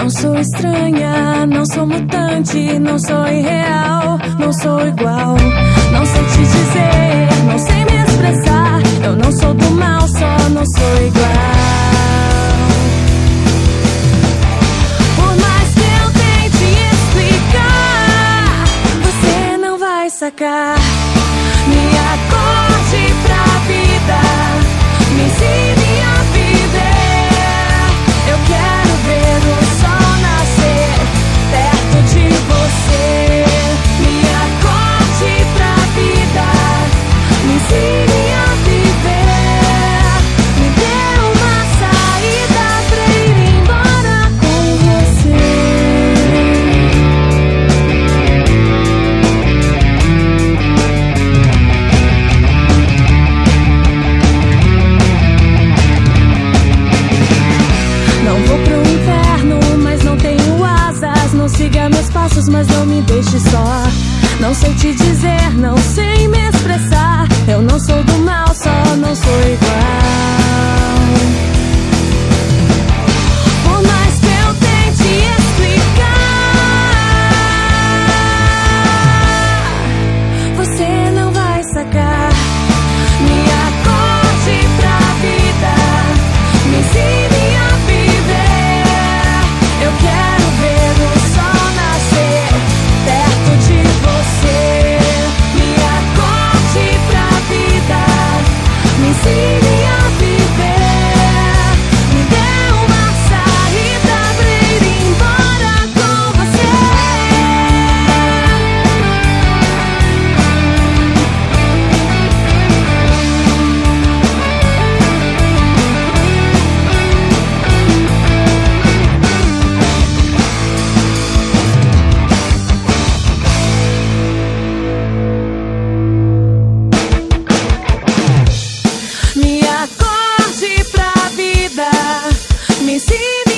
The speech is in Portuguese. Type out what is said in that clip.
Não sou estranha, não sou mutante, não sou irreal, não sou igual. Não sei te dizer, não sei me expressar. Eu não sou do mal, só não sou igual. Por mais que eu tente explicar, você não vai sacar. Me acorde pra vida, me ensine a viver. Eu quero ver o sol nascer perto de você. Me acorde pra vida, me ensine a viver. Me dê uma saída pra ir embora com você. Não vou pro inferno, mas não tenho asas. Não siga meus passos, mas não me deixe só. Não sei te dizer, não sei me expressar. Eu não sou do mal, só não sou igual. Por mais que eu tente explicar, você não vai sacar. Me acorde pra vida, me ensine a viver. Eu quero ver o sol nascer perto de você. Me acorde pra vida, me ensine a viver. Me dê uma saída pra ir embora com você. Me acorde pra vida, me ensine